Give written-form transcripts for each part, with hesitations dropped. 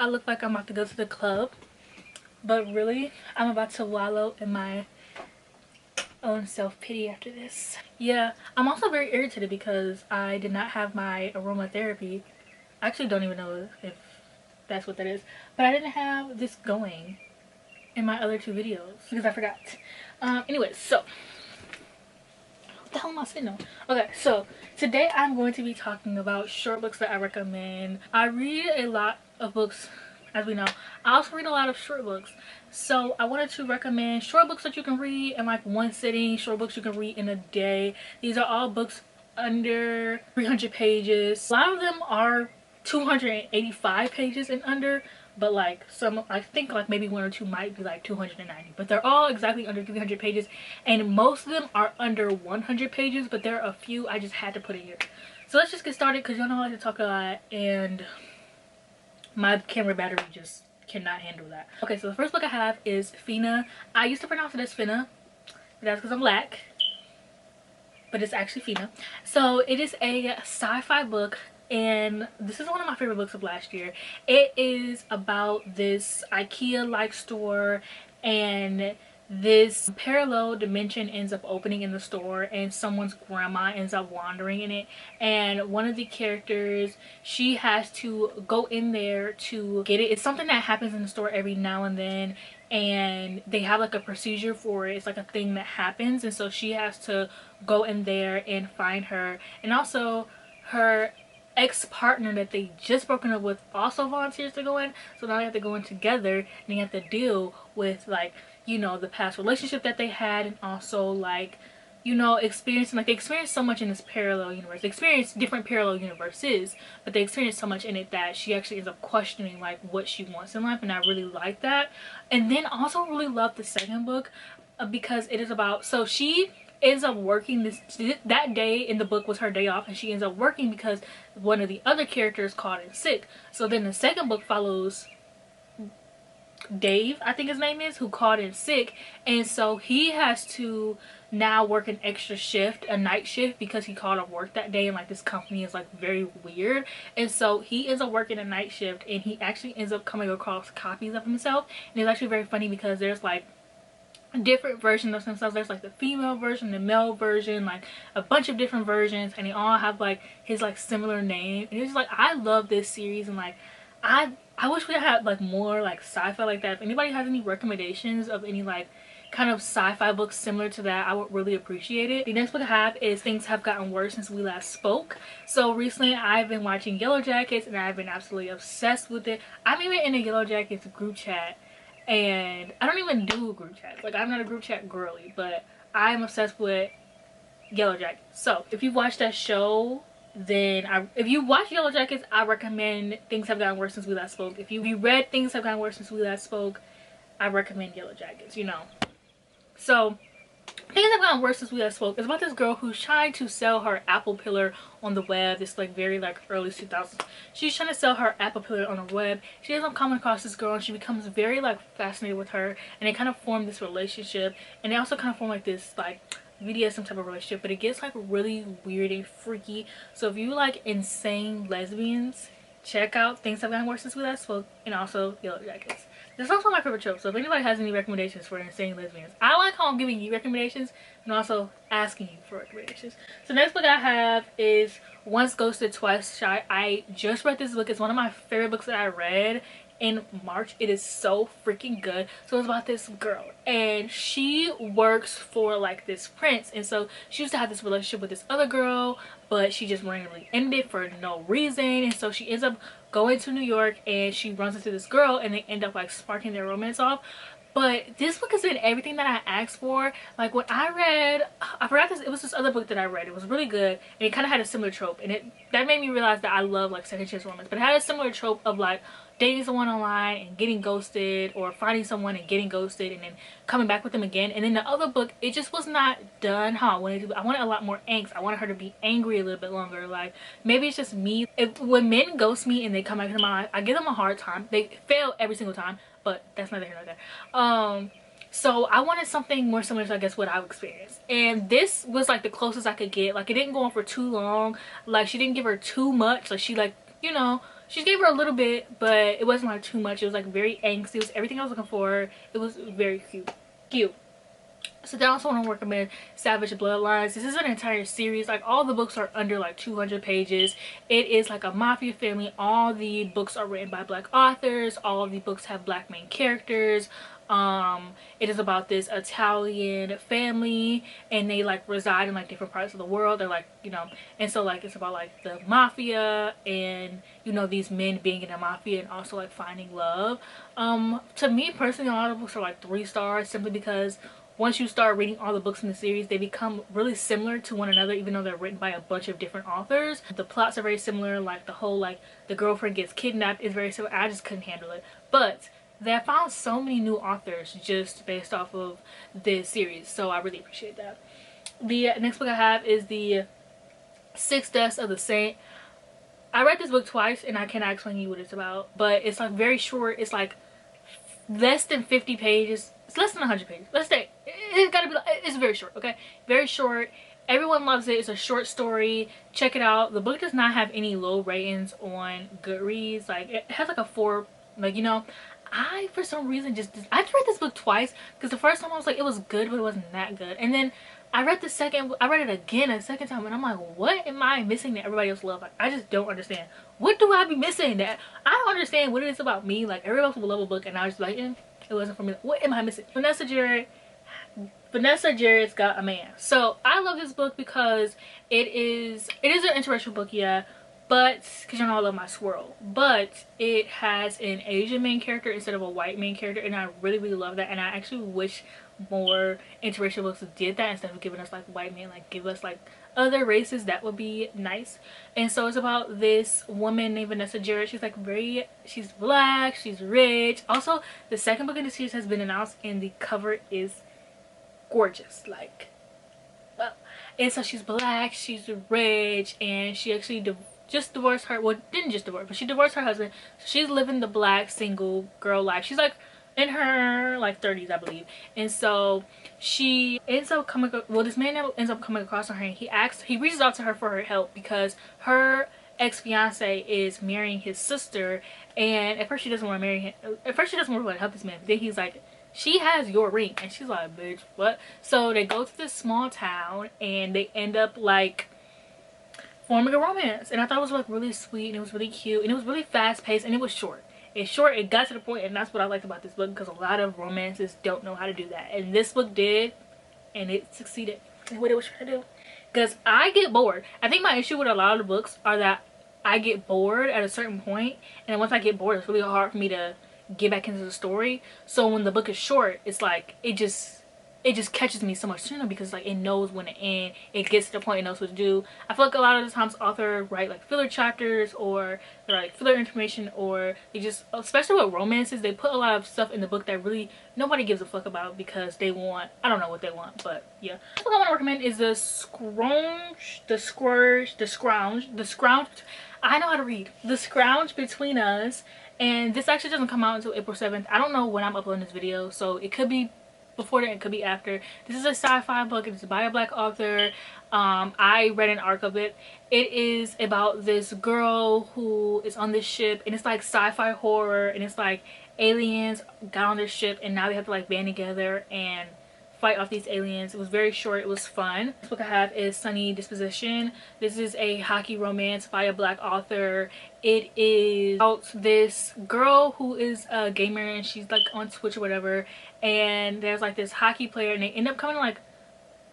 I look like I'm about to go to the club, but really I'm about to wallow in my own self-pity after this. Yeah, I'm also very irritated because I did not have my aromatherapy. I actually don't even know if that's what that is, but I didn't have this going in my other two videos because I forgot. Anyways, so what the hell am I sitting on? Okay, so today I'm going to be talking about short books that I recommend. I read a lot of books, as we know. I also read a lot of short books, so I wanted to recommend short books that you can read in like one sitting, short books you can read in a day. These are all books under 300 pages. A lot of them are 285 pages and under, but like some, I think like maybe one or two might be like 290, but they're all exactly under 300 pages, and most of them are under 100 pages, but there are a few I just had to put in here. So let's just get started because y'all know I like to talk a lot and my camera battery just cannot handle that. Okay, so the first book I have is Fina. I used to pronounce it as Finna, but that's because I'm black, but it's actually Fina. So it is a sci-fi book, and this is one of my favorite books of last year. It is about this IKEA-like store, and this parallel dimension ends up opening in the store, and someone's grandma ends up wandering in it, and one of the characters, she has to go in there to get it. It's something that happens in the store every now and then, and they have like a procedure for it. It's like a thing that happens, and so she has to go in there and find her. And also her ex-partner that they just broken up with also volunteers to go in, so now they have to go in together, and they have to deal with, like, you know, the past relationship that they had, and also like, you know, experiencing, like, they experience so much in this parallel universe. They experience different parallel universes, but they experience so much in it that she actually ends up questioning like what she wants in life, and I really like that. And then also really love the second book because it is about, so she ends up working that day in the book was her day off, and she ends up working because one of the other characters called in sick. So then the second book follows Dave, I think his name is, who called in sick, and so he has to now work an extra shift, a night shift, because he called off work that day, and like this company is like very weird, and so he ends up working a night shift, and he actually ends up coming across copies of himself. And it's actually very funny because there's like different versions of themselves. There's like the female version, the male version, like a bunch of different versions, and they all have like his like similar name. And it's just like, I love this series, and like I wish we had like more like sci-fi like that. If anybody has any recommendations of any like kind of sci-fi books similar to that, I would really appreciate it. The next book I have is Things Have Gotten Worse Since We Last Spoke. So recently I've been watching Yellow Jackets, and I've been absolutely obsessed with it. I'm even in a Yellow Jackets group chat, and I don't even do group chats. Like, I'm not a group chat girly, but I'm obsessed with Yellow Jackets. So if you've watched that show, then if you watch Yellow Jackets, I recommend Things Have Gotten Worse Since We Last Spoke. If you read Things Have Gotten Worse Since We Last Spoke, I recommend Yellow Jackets, you know. So Things Have Gotten Worse Since We Last Spoke is about this girl who's trying to sell her apple pillar on the web. It's like very like early 2000s. She's trying to sell her apple pillar on the web. She ends up coming across this girl, and she becomes very like fascinated with her, and they kind of form this relationship, and they also kind of form like this like BDSM type of relationship, but it gets like really weird and freaky. So if you like insane lesbians, check out Things Have Gotten Worse Since We Last Spoke, and also Yellow Jackets. This is also my favorite trope, so if anybody has any recommendations for insane lesbians, I like how I'm giving you recommendations and also asking you for recommendations. So next book I have is Once Ghosted Twice Shy. I just read this book. It's one of my favorite books that I read in March. It is so freaking good. So it's about this girl, and she works for like this prince, and so she used to have this relationship with this other girl, but she just randomly ended for no reason, and so she ends up going to New York, and she runs into this girl, and they end up like sparking their romance off. But this book has been everything that I asked for. Like, when I read, I forgot this, it was this other book that I read. It was really good, and it kind of had a similar trope, and that made me realize that I love like second chance romance. But it had a similar trope of like dating someone online and getting ghosted, or finding someone and getting ghosted and then coming back with them again. And then the other book, it just was not done how I wanted to. I wanted a lot more angst. I wanted her to be angry a little bit longer. Like, maybe it's just me. When men ghost me and they come back into my life, I give them a hard time. They fail every single time, but that's neither here nor there. So I wanted something more similar to, I guess, what I've experienced, and this was like the closest I could get. Like, it didn't go on for too long. Like, she didn't give her too much. Like, she, like, you know, she gave her a little bit, but it wasn't like too much. It was like very angsty. It was everything I was looking for. It was very cute. So then I also want to recommend Savage Bloodlines. This is an entire series. Like, all the books are under like 200 pages. It is like a mafia family. All the books are written by black authors. All of the books have black main characters. It is about this Italian family, and they like reside in like different parts of the world. They're like, you know, and so like it's about like the mafia, and you know, these men being in the mafia and also like finding love. To me personally, a lot of books are like 3 stars simply because once you start reading all the books in the series, they become really similar to one another, even though they're written by a bunch of different authors. The plots are very similar. Like, the whole like the girlfriend gets kidnapped is very similar. I just couldn't handle it. But they found so many new authors just based off of this series, so I really appreciate that. The next book I have is the 6 Deaths of the Saint. I read this book twice and I cannot explain to you what it's about, but it's like very short. It's like less than 50 pages. It's less than 100 pages. Let's say it's gotta be like, it's very short. Okay, very short. Everyone loves it. It's a short story. Check it out. The book does not have any low ratings on Goodreads. Like, it has like a 4. Like, you know, I for some reason I read this book twice because the first time I was like, it was good, but it wasn't that good. And then I read it again a second time, and I'm like, what am I missing that everybody else loves? Like, I just don't understand. What do I be missing that I don't understand what it is about me? Like, everybody else will love a book, and I was like, it wasn't for me. What am I missing? Vanessa Jarrett's got a man. So I love this book because it is an interracial book, yeah, but because you know I love my swirl, but it has an Asian main character instead of a white main character, and I really love that. And I actually wish more interracial books did that instead of giving us like white men. Like, give us like other races. That would be nice. And so it's about this woman named Vanessa Jarrett. She's like she's black, she's rich. Also, the second book in the series has been announced, and the cover is gorgeous. Like, well, and so she's black, she's rich, and she actually just divorced her, well, didn't just divorce, but she divorced her husband. So she's living the black single girl life. She's like in her like 30s, I believe. And so she ends up this man ends up coming across on her, and he reaches out to her for her help because her ex-fiance is marrying his sister, and at first she doesn't want to marry him. At first she doesn't want to help this man, but then he's like, she has your ring, and she's like, bitch, what? So they go to this small town, and they end up like forming a romance, and I thought it was like really sweet, and it was really cute, and it was really fast paced, and it was short. It's short, it got to the point, and that's what I liked about this book, because a lot of romances don't know how to do that, and this book did, and it succeeded in what it was trying to do. Because I get bored. I think my issue with a lot of the books are that I get bored at a certain point, and then once I get bored, it's really hard for me to get back into the story. So when the book is short, it's like it just catches me so much sooner, because like it knows when to end. It gets to the point, it knows what to do. I feel like a lot of the times authors write like filler chapters, or they're like filler information, or they just, especially with romances, they put a lot of stuff in the book that really nobody gives a fuck about, because they want, I don't know what they want, but yeah. The book I want to recommend is the Scrounge. I know how to read. The Scrounge Between Us. And this actually doesn't come out until April 7th. I don't know when I'm uploading this video, so it could be before that, it could be after. This is a sci-fi book. It's by a black author. I read an arc of it. It is about this girl who is on this ship, and it's like sci-fi horror, and it's like aliens got on this ship, and now they have to like band together and fight off these aliens. It was very short. It was fun. This book I have is Sunny Disposition. This is a hockey romance by a black author. It is about this girl who is a gamer, and she's like on Twitch or whatever, and there's like this hockey player, and they end up coming to like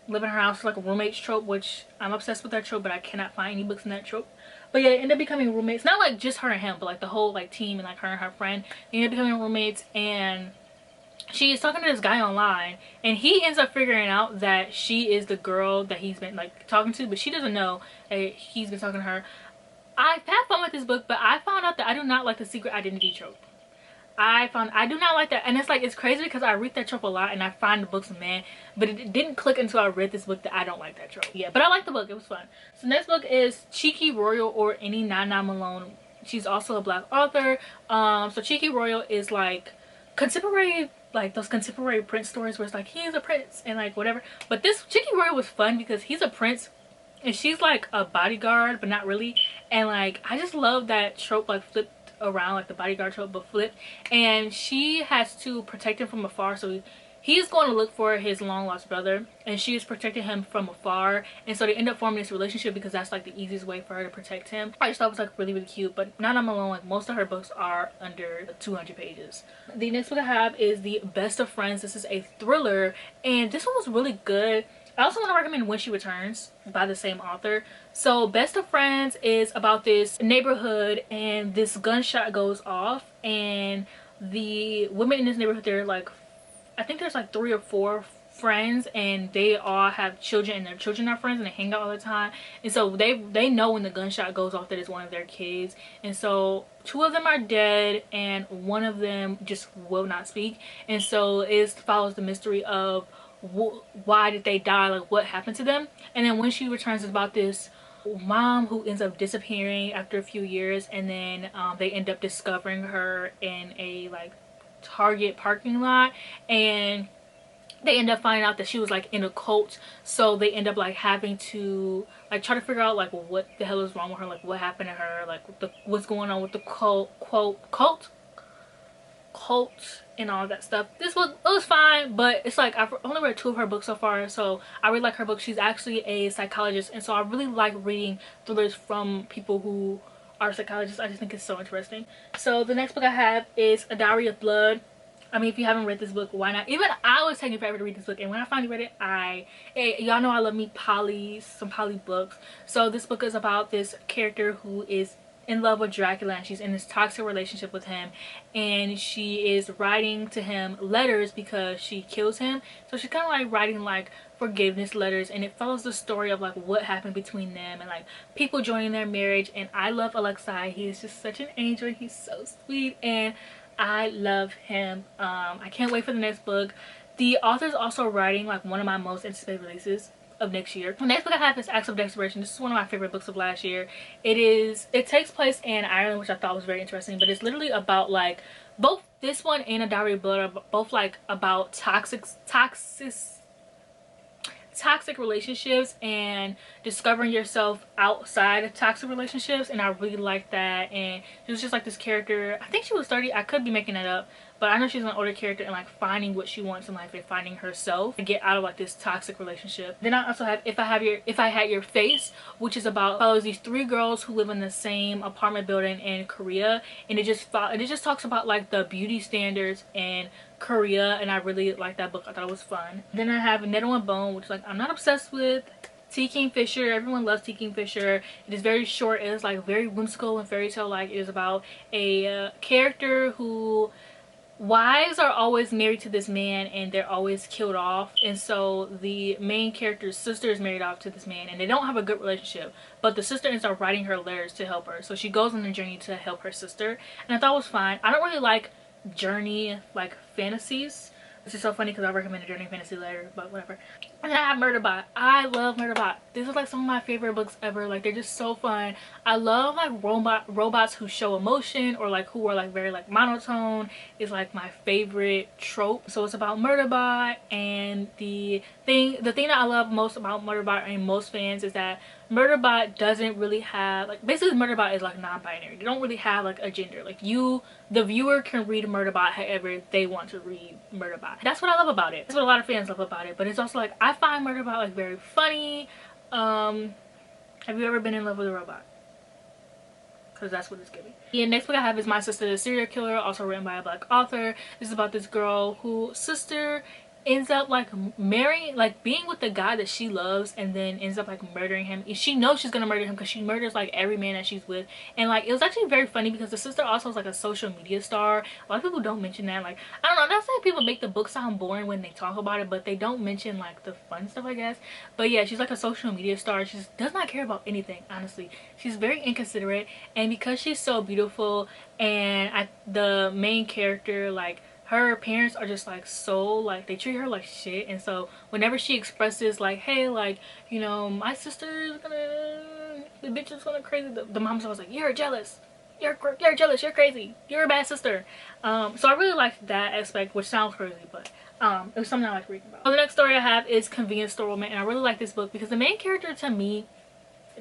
live in her house. It's like a roommates trope, which I'm obsessed with that trope, but I cannot find any books in that trope. But yeah, they end up becoming roommates. Not like just her and him, but like the whole like team, and like her and her friend. They end up becoming roommates, and she is talking to this guy online, and he ends up figuring out that she is the girl that he's been like talking to, but she doesn't know that he's been talking to her. I've had fun with this book, but I found out that I do not like the secret identity trope. I do not like that, and it's like, it's crazy because I read that trope a lot, and I find the books man, but it didn't click until I read this book that I don't like that trope. Yeah, but I like the book. It was fun. So next book is Cheeky Royal, or Any Nana Malone. She's also a black author. So Cheeky Royal is like contemporary, like those contemporary prince stories where it's like he's a prince and like whatever. But this Cheeky Royal was fun because he's a prince and she's like a bodyguard but not really. And like I just love that trope, like flipped around, like the bodyguard trope but flipped. And she has to protect him from afar, so he's going to look for his long lost brother and she is protecting him from afar. And so they end up forming this relationship because that's like the easiest way for her to protect him. I just thought it was like really cute. But Not I'm Alone, like most of her books are under 200 pages. The next book I have is The Best of Friends. This is a thriller and this one was really good. I also want to recommend When She Returns by the same author. So Best of Friends is about this neighborhood and this gunshot goes off and the women in this neighborhood, they're like, I think there's like 3 or 4 friends and they all have children and their children are friends and they hang out all the time. And so they know when the gunshot goes off that it's one of their kids. And so 2 of them are dead and 1 of them just will not speak. And so it follows the mystery of why did they die, like what happened to them. And then When She Returns is about this mom who ends up disappearing after a few years, and then they end up discovering her in a like Target parking lot, and they end up finding out that she was like in a cult. So they end up like having to like try to figure out like what the hell is wrong with her, like what happened to her, like what's going on with the cult and all that stuff. It was fine, but it's like I've only read 2 of her books so far, so I really like her book. She's actually a psychologist, and so I really like reading thrillers from people who are psychologists. I just think it's so interesting. So the next book I have is A Diary of Blood. I mean, if you haven't read this book, why not? Even I was taking forever to read this book, and when I finally read it, y'all know I love me some poly books. So this book is about this character who is in love with Dracula and she's in this toxic relationship with him, and she is writing to him letters because she kills him. So she's kind of like writing like forgiveness letters, and it follows the story of like what happened between them and like people joining their marriage. And I love Alexei. He is just such an angel. He's so sweet and I love him. I can't wait for the next book. The author is also writing like one of my most anticipated releases of next year. The next book I have is Acts of Desperation. This is one of my favorite books of last year. It takes place in Ireland, which I thought was very interesting, but it's literally about like both this one and A Diary of Blood are both like about toxic relationships and discovering yourself outside of toxic relationships. And I really like that. And it was just like this character, I think she was 30, I could be making that up, but I know she's an older character and like finding what she wants in life and finding herself to get out of like this toxic relationship. Then I also have If I Had Your Face, which is about follows these 3 girls who live in the same apartment building in Korea, and it just talks about like the beauty standards in Korea, and I really like that book. I thought it was fun. Then I have Nettle and Bone, which like I'm not obsessed with. T. Kingfisher, everyone loves T. Kingfisher. It is very short. It is like very whimsical and fairy tale like. It is about a character who wives are always married to this man and they're always killed off, and so the main character's sister is married off to this man and they don't have a good relationship, but the sister ends up writing her letters to help her. So she goes on a journey to help her sister, and I thought it was fine. I don't really like journey like fantasies, which is so funny because I recommend a journey fantasy later, but whatever. And then I have Murderbot. I love Murderbot. This is like some of my favorite books ever. Like they're just so fun. I love like robots who show emotion or like who are like very like monotone. Is like my favorite trope. So it's about Murderbot, and the thing that I love most about Murderbot and most fans is that Murderbot doesn't really have like, basically Murderbot is like non-binary. They don't really have like a gender. Like you, the viewer, can read Murderbot however they want to read Murderbot. That's what I love about it. That's what a lot of fans love about it. But it's also like I find Murderbot like very funny. Have you ever been in love with a robot? Because that's what it's giving. The next book I have is My Sister the Serial Killer, also written by a Black author. This is about this girl whose sister ends up like marrying, like being with the guy that she loves, and then ends up like murdering him. She knows she's gonna murder him because she murders like every man that she's with. And like it was actually very funny because the sister also is like a social media star. A lot of people don't mention that. Like I don't know, I'm not saying people make the book sound boring when they talk about it, but they don't mention like the fun stuff, I guess. But yeah, she's like a social media star. She just does not care about anything, honestly. She's very inconsiderate, and because she's so beautiful, and the main character, like her parents are just like so like they treat her like shit. And so whenever she expresses like, hey, like, you know, my sister is gonna, the bitch is gonna crazy, the mom's always like, you're jealous, you're jealous, you're crazy, you're a bad sister. So I really liked that aspect, which sounds crazy, but it was something I like reading about. So the next story I have is Convenience Store Woman, and I really like this book because the main character to me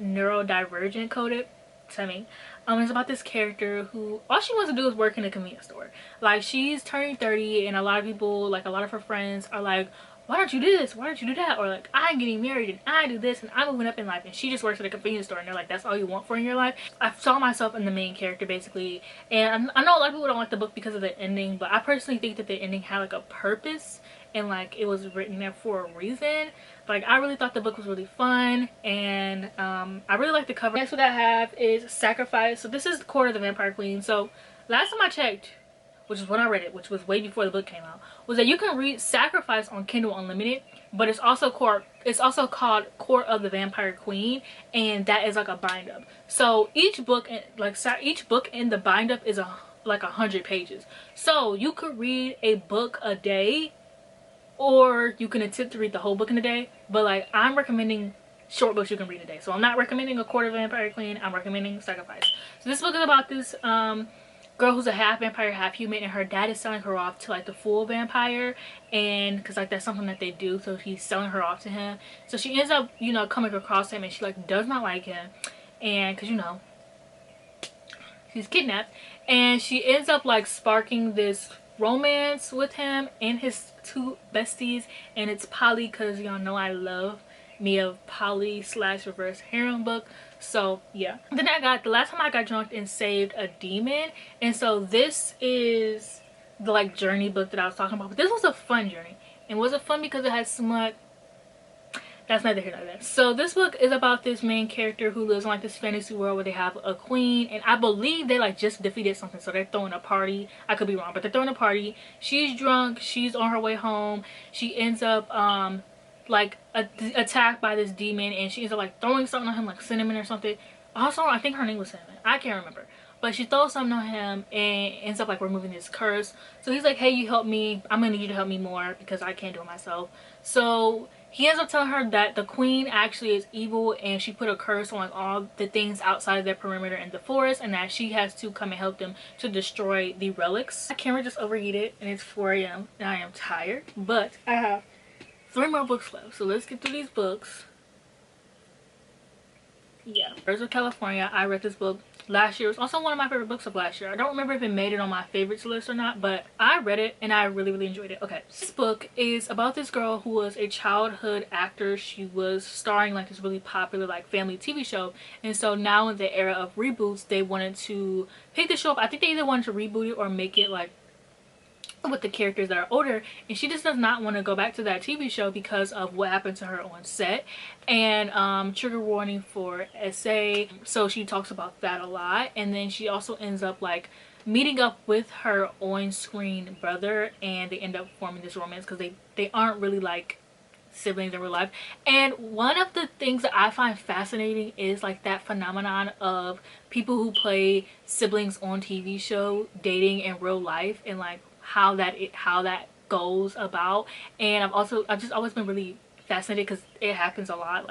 neurodivergent coded to me. It's about this character who all she wants to do is work in a convenience store. Like, she's turning 30 and a lot of people, like a lot of her friends are like, why don't you do this, why don't you do that, or like, I'm getting married and I do this and I'm moving up in life, and she just works at a convenience store, and they're like, that's all you want for in your life. I saw myself in the main character basically, and I know a lot of people don't like the book because of the ending, but I personally think that the ending had like a purpose and like it was written there for a reason. Like, I really thought the book was really fun, and I really like the cover. Next what I have is Sacrifice. So this is Court of the Vampire Queen. So last time I checked, which is when I read it, which was way before the book came out, was that you can read Sacrifice on Kindle Unlimited, but it's also called Court of the Vampire Queen, and that is like a bind up. So each book in the bind up is like 100 pages. So you could read a book a day, or you can attempt to read the whole book in a day, but like, I'm recommending short books you can read a day. So I'm not recommending A Court of Vampire Queen, I'm recommending Sacrifice. So this book is about this girl who's a half vampire, half human, and her dad is selling her off to like the full vampire, and because like that's something that they do, so he's selling her off to him. So she ends up, you know, coming across him, and she like does not like him, and because, you know, she's kidnapped, and she ends up like sparking this romance with him and his two besties, and it's poly, because y'all know I love me a poly / reverse harem book. So yeah, then the last time I got drunk and saved a demon, and so this is the like journey book that I was talking about. But this was a fun journey, and was it fun because it had smut? That's neither here nor there. So this book is about this main character who lives in like this fantasy world where they have a queen, and I believe they like just defeated something, so they're throwing a party. I could be wrong, but they're throwing a party. She's drunk, she's on her way home, she ends up like attacked by this demon, and she ends up like throwing something on him, like cinnamon or something. Also, I think her name was Cinnamon, I can't remember, but she throws something on him and ends up like removing this curse. So he's like, hey, you help me, I'm gonna need you to help me more because I can't do it myself. So he ends up telling her that the queen actually is evil, and she put a curse on like all the things outside of their perimeter in the forest, and that she has to come and help them to destroy the relics. My camera just overheated and it's 4 a.m. and I am tired, but I have 3 more books left, so let's get through these books. Yeah, Birds of California, I read this book last year. It was also one of my favorite books of last year. I don't remember if it made it on my favorites list or not, but I read it and I really enjoyed it. Okay, this book is about this girl who was a childhood actor. She was starring like this really popular like family TV show, and so now in the era of reboots, they wanted to pick the show up. I think they either wanted to reboot it or make it like with the characters that are older, and she just does not want to go back to that TV show because of what happened to her on set. And trigger warning for SA, so she talks about that a lot. And then she also ends up like meeting up with her on-screen brother, and they end up forming this romance because they aren't really like siblings in real life. And one of the things that I find fascinating is like that phenomenon of people who play siblings on TV show dating in real life, and like how that goes about. And I've just always been really fascinated because it happens a lot.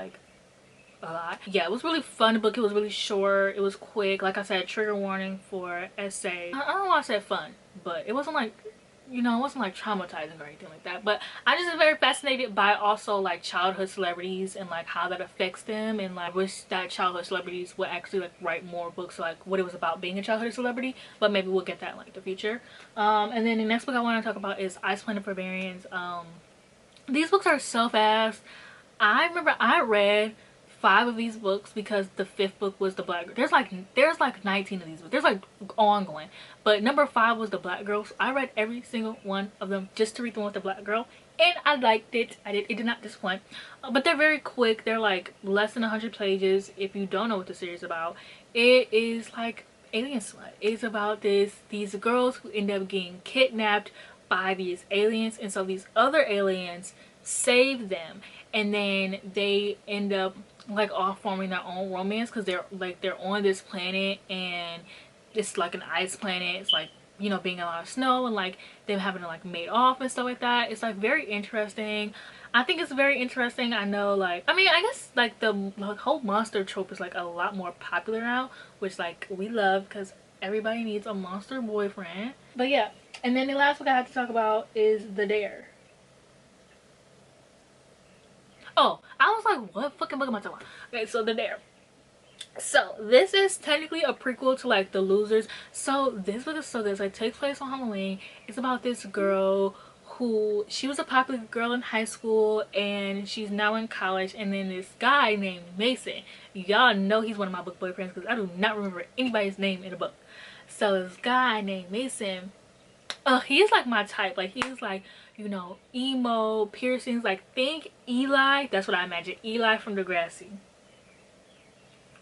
Yeah, it was really fun book. It was really short, it was quick. Like I said, trigger warning for SA. I don't know why I said fun, but it wasn't like, you know, it wasn't like traumatizing or anything like that. But I just am very fascinated by also like childhood celebrities and like how that affects them, and like wish that childhood celebrities would actually like write more books like what it was about being a childhood celebrity. But maybe we'll get that in like the future. And then the next book I want to talk about is Ice Planet Barbarians. These books are so fast. I remember I read 5 of these books because the 5th book was the Black Girl. There's like 19 of these books. There's like ongoing, but number 5 was the Black Girl. So I read every single one of them just to read the one with the Black Girl, and I liked it. It did not disappoint. But they're very quick. They're like less than 100 pages. If you don't know what the series is about, it is like alien slut. It's about these girls who end up getting kidnapped by these aliens, and so these other aliens save them, and then they end up like all forming their own romance because they're on this planet, and it's like an ice planet. It's like, you know, being a lot of snow, and like them having to like mate off and stuff like that. It's like very interesting. I think it's very interesting. I know, like, I mean, I guess like the whole monster trope is like a lot more popular now, which like we love because everybody needs a monster boyfriend. But yeah, and then the last book I have to talk about is The Dare. Oh, I was like, what fucking book am I talking about? Okay, so The Dare. So this is technically a prequel to like The Losers. So this book is so good. It takes place on Halloween. It's about this girl who, she was a popular girl in high school and she's now in college, and then this guy named Mason, y'all know he's one of my book boyfriends because I do not remember anybody's name in the book. So this guy named Mason, he is like my type. Like he's like, you know, emo, piercings, like think Eli. That's what I imagine, Eli from Degrassi.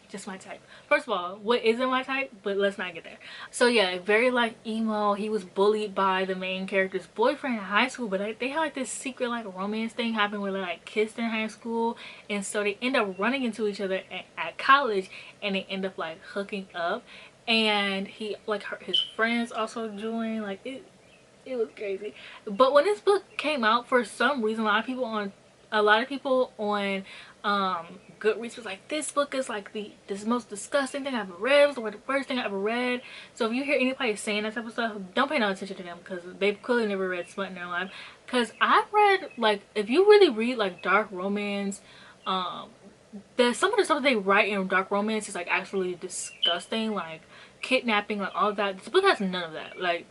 Just my type. First of all, what isn't my type? But let's not get there. So yeah, very like emo. He was bullied by the main character's boyfriend in high school, but like, they had like this secret like romance thing happen where they like kissed in high school, and so they end up running into each other at college, and they end up like hooking up, and he like his friends also joined. Like it was crazy. But when this book came out, for some reason a lot of people on Goodreads was like, this book is like this most disgusting thing I've ever read. It was the worst thing I ever read. So if you hear anybody saying that type of stuff, don't pay no attention to them, because they've clearly never read smut in their life. Because I've read, like, if you really read like dark romance, some of the stuff they write in dark romance is like absolutely disgusting, like kidnapping, like all of that. This book has none of that. Like,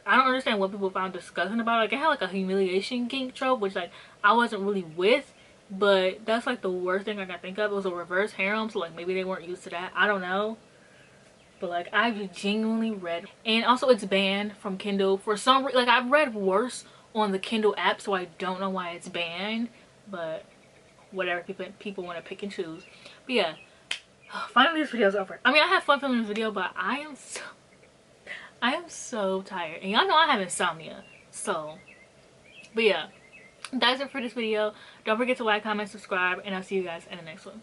I don't understand what people found disgusting about it. Like, it had like a humiliation kink trope, which like I wasn't really with, but that's like the worst thing I can think of. It was a reverse harem, so like maybe they weren't used to that. I don't know. But like, I've genuinely read, and also it's banned from Kindle for some reason. Like, I've read worse on the Kindle app, so I don't know why it's banned, but whatever, people want to pick and choose. But yeah, finally this video's over. I mean, I had fun filming this video, but I am so tired, and y'all know I have insomnia. So, but yeah, that's it for this video. Don't forget to like, comment, subscribe, and I'll see you guys in the next one.